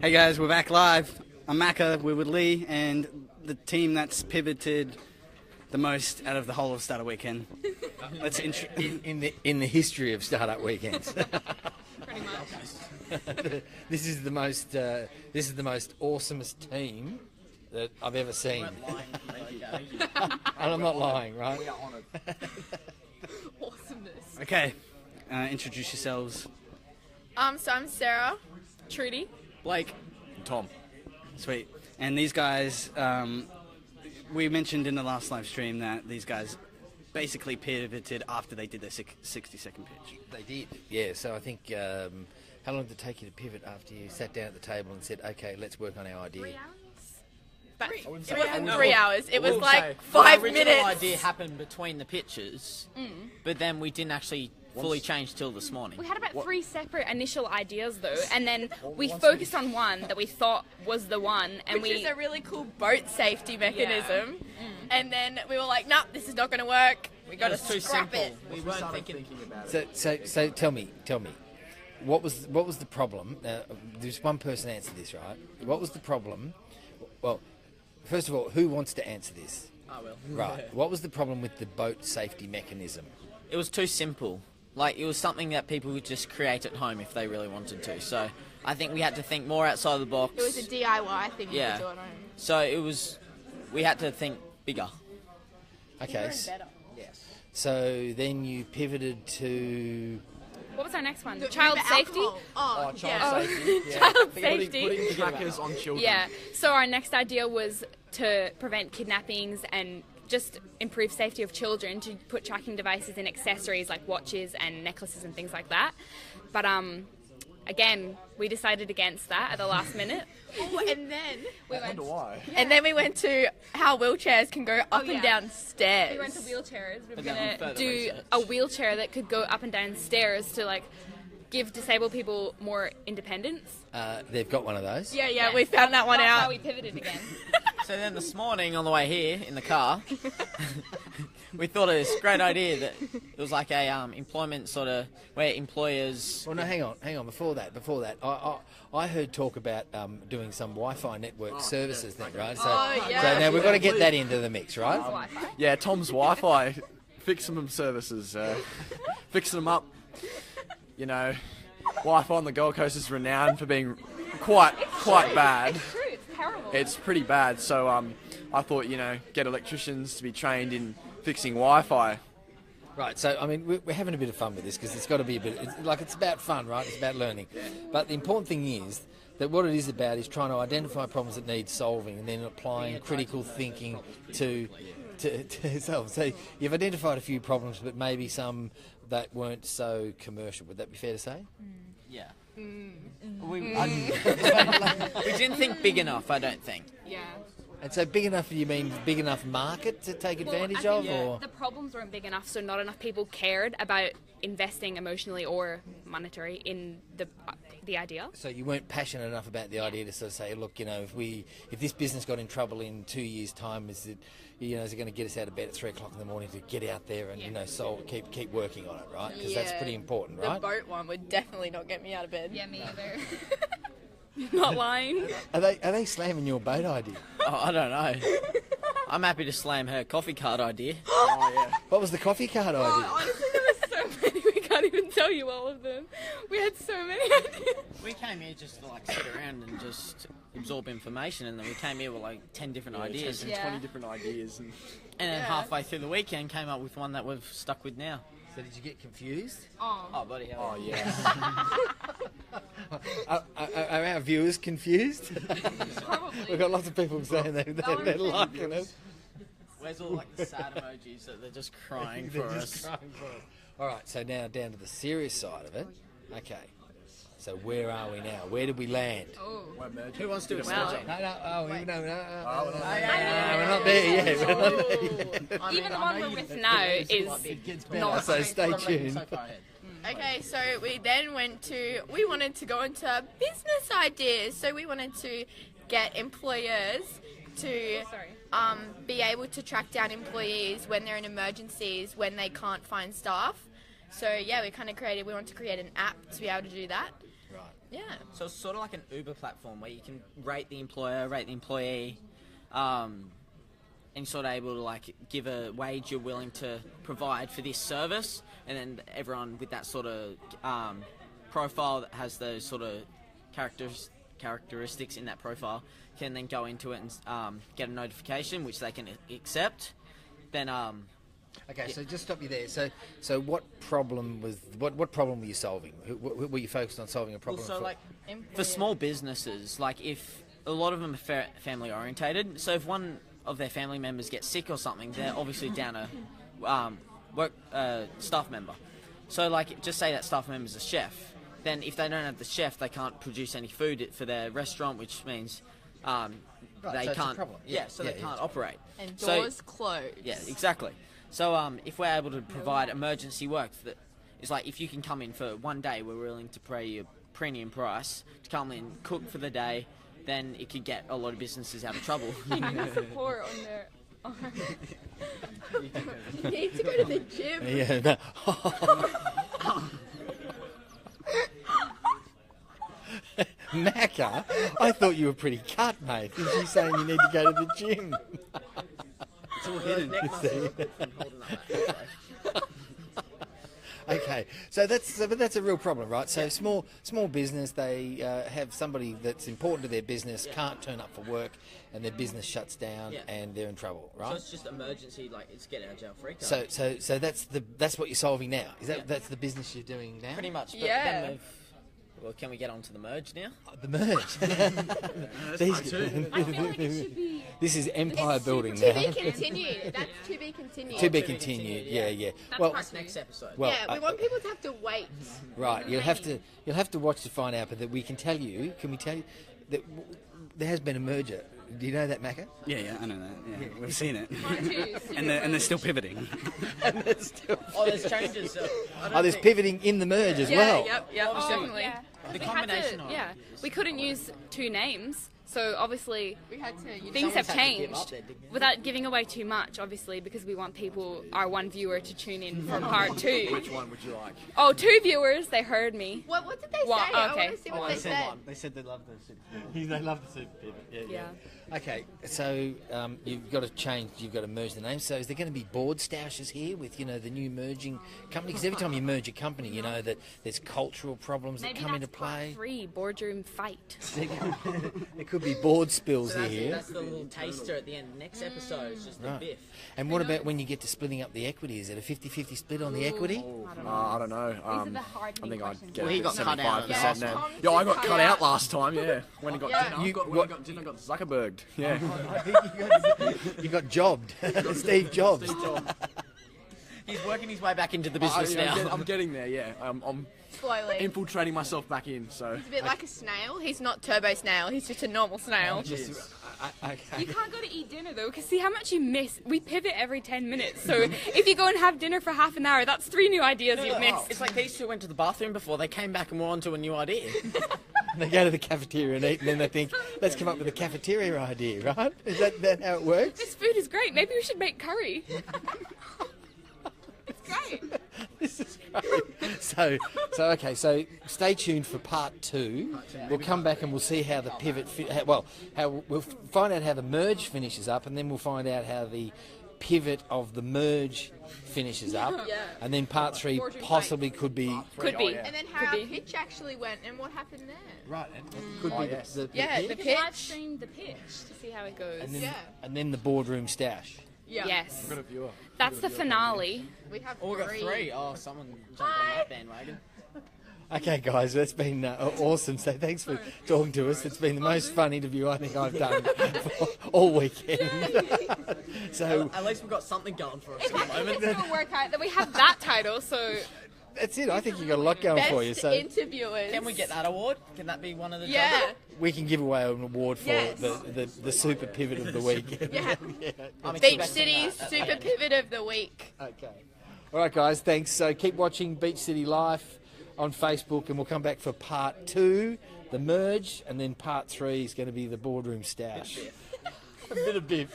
Hey guys, we're back live. I'm Macca, we're with Lee, and the team that's pivoted the most out of the whole of Startup Weekend. Let's in the history of Startup Weekends. Pretty much. This is the most awesomest team that I've ever seen. And I'm not lying, right? We are honoured. Awesomeness. Okay, introduce yourselves. So I'm Sarah. Trudy. Blake. Tom. Sweet. And these guys, we mentioned in the last live stream that these guys basically pivoted after they did their 60-second pitch. They did, yeah. So I think, how long did it take you to pivot after you sat down at the table and said, okay, let's work on our idea? 3 hours? But it wouldn't say wasn't that. 3 hours. It was We'll like say 5 The original minutes. idea happened between the pitches, but then we didn't actually fully change till this morning. We had about 3 separate initial ideas though, and then we focused on one that we thought was the one, and Which is a really cool boat safety mechanism. And then we were like, nah, this is not going to work. We got to It was too scrap simple. it. We weren't thinking. about it. So tell me, what was the problem? There's one person answer this, right? What was the problem? Well, first of all, who wants to answer this? I will. Right. What was the problem with the boat safety mechanism? It was too simple. Like, it was something that people would just create at home if they really wanted to. So I think we had to think more outside the box. It was a DIY thing Yeah. to do at home. So we had to think bigger. Okay. Yes. So then you pivoted to. what was our next one? Remember Child safety. alcohol? Oh, yeah. Child safety. Yeah. Child Putting safety. trackers on children. Yeah. So our next idea was to prevent kidnappings and just improve safety of children, to put tracking devices in accessories like watches and necklaces and things like that. But again, we decided against that at the last minute. Oh, and then I wonder why. and then we went to how wheelchairs can go up yeah. and down stairs. We went to wheelchairs. We were But then going to further do research. a wheelchair that could go up and down stairs to like give disabled people more independence. They've got one of those. Yeah, we found that one That's out. how we pivoted again. So then this morning on the way here in the car, we thought of this great idea that it was like a employment sort of where employers. Well, no, hang on. Before that, I heard talk about doing some Wi-Fi network services then, right? So, yeah. so now we've got to get that into the mix, right? Wi-Fi. Yeah, Tom's Wi-Fi fixing them services, fixing them up. You know, Wi-Fi on the Gold Coast is renowned for being quite bad. It's true. It's terrible. It's pretty bad. So I thought, get electricians to be trained in fixing Wi-Fi. Right. So I mean, we're having a bit of fun with this because it's got to be a bit it's about fun, right? It's about learning. But the important thing is that what it is about is trying to identify problems that need solving and then applying critical thinking to solve. So you've identified a few problems, but maybe some that weren't so commercial. Would that be fair to say? Yeah. We didn't think big enough, I don't think. Yeah. And so big enough, you mean big enough market to take advantage Well, I of, think or? the problems weren't big enough, so not enough people cared about investing emotionally or monetary in the idea. So you weren't passionate enough about the idea to sort of say, look, if this business got in trouble in 2 years' time, is it going to get us out of bed at 3 o'clock in the morning to get out there and keep working on it, right? Because that's pretty important, right? The boat one would definitely not get me out of bed. Yeah, me either. Not lying. Are they slamming your boat idea? Oh, I don't know. I'm happy to slam her coffee cart idea. Oh, yeah. What was the coffee cart idea? Honestly, there were so many. We can't even tell you all of them. We had so many ideas. We came here just to sit around and just absorb information, and then we came here with 10 different ideas. And Yeah. 20 different ideas. And And then halfway through the weekend came up with one that we've stuck with now. So did you get confused? Oh, bloody hell. oh, yeah. Are our viewers confused? Probably. We've got lots of people saying they're liking it. Where's all the sad emojis that they're just crying for They're us? just crying for it. All right, so now down to the serious side of it. Okay. So where are we now? Where did we land? Who wants to do a Well, snatch? No, we're Yeah. not there yet. We're not there yet. Even the one we're with now is not. So stay tuned. Okay, so we then we wanted to go into business ideas. So we wanted to get employers to be able to track down employees when they're in emergencies, when they can't find staff. So yeah, we want to create an app to be able to do that. Right. Yeah. So it's sort of like an Uber platform where you can rate the employer, rate the employee, and you're sort of able to like give a wage you're willing to provide for this service, and then everyone with that sort of profile that has those sort of characteristics in that profile can then go into it and get a notification which they can accept. Then Okay, so just stop you there. So what problem were you solving? Were you focused on solving a problem? Also, like for small businesses, like if a lot of them are family orientated, so if one of their family members gets sick or something, they're obviously down a staff member. So like, just say that staff member's a chef. Then if they don't have the chef, they can't produce any food for their restaurant, which means they so it's a can't. problem. They can't operate. And So- doors closed. Yeah, exactly. So if we're able to provide emergency work, that is like if you can come in for one day, we're willing to pay you a premium price to come in, cook for the day, then it could get a lot of businesses out of trouble. You need support on their. You need to go to the gym. Yeah. Macca, I thought you were pretty cut, mate. Is you saying you need to go to the gym? It's all hidden. Okay, so that's a real problem, right? So small business, they have somebody that's important to their business can't turn up for work, and their business shuts down, and they're in trouble, So right? it's just emergency, like it's get out of jail free card. So that's what you're solving now. Is that's the business you're doing now? Pretty much. But Yeah. then well, can we get on to the merge now? The merge. This is empire building To now. be continued. That's to be continued. To be continued. Yeah. Well, That's next episode. well, Yeah, we want people to have to wait. right. You'll have to watch to find out. But that we can tell you. Can we tell you that there has been a merger? Do you know that, Macca? Yeah, I know that. Yeah, we've seen it. Too. And they're still pivoting. And there's still. Oh, there's changes. Oh, there's pivoting in the merge as well. Yep. Obviously, Definitely. The We had combination to, of yeah, we couldn't use two names, so obviously We had to. things have Someone's had to give up changed their dignity. without giving away too much, obviously, because we want our one viewer to tune in for part two. Which one would you like? Oh, two viewers, they heard me. What did they say? What? I Okay. want to see what they said. They said they love the super pivot. They love the super pivot. Yeah. Okay, so you've got to change. You've got to merge the names. So is there going to be board stashes here with the new merging company? Because every time you merge a company, you know that there's cultural problems Maybe that come that's into play. part 3, boardroom fight. There could be board spills So here. that's the little taster at the end. Next episode is just the Right. biff. And what about when you get to splitting up the equity? Is it a 50-50 split on the equity? I don't know. These are the hard I think I'd get Well, he it got cut out of the 75% last now. one. Yeah, I got Cut cut out. out last time. Yeah, when he got Yeah. dinner. When I got dinner, I got Zuckerberg. Yeah. You got jobbed. Steve Jobs. He's working his way back into the I- business now. I'm getting there. Yeah, I'm Slowly. infiltrating myself back in. So He's a bit like a snail. He's not turbo snail. He's just a normal snail. Okay. You can't go to eat dinner though, because see how much you miss. We pivot every 10 minutes, so if you go and have dinner for half an hour, that's 3 new ideas you've missed. It's like these two went to the bathroom before they came back and were onto a new idea. They go to the cafeteria and eat, and then they think, let's come up with a cafeteria idea, right? Is that how it works? This food is great. Maybe we should make curry. It's great. This is great. So okay. So stay tuned for part 2. We'll come back and we'll see how the pivot. We'll find out how the merge finishes up, and then we'll find out how the pivot of the merge finishes up. Yeah. And then part 3 Boardroom possibly could be. Could be. And then how our Could be. pitch actually went and what happened there. Right. Could be the Yeah, pitch, the We could live pitch. stream the pitch to see how it goes. and then Yeah. and then the boardroom stash. Yeah. Yes. got a viewer. That's the finale. We have Oh, we got 3. Oh, someone jumped on that bandwagon. Okay, guys, that's been awesome. So thanks for talking to us. It's been the most fun interview I think I've done for all weekend. So At least we've got something going for us If at the moment. it's gonna work out, then we have that title. So that's it. I think you've got a lot going Best for you. So interviewers. Can we get that award? Can that be one of the Yeah. jobs? we can give away an award for Yes. the super pivot of the week. Yeah. I'm Beach expecting City's that. super pivot of the week. Okay. All right, guys. Thanks. So keep watching Beach City Life on Facebook, and we'll come back for part 2, the merge, and then part 3 is going to be the boardroom stash. A bit of biff.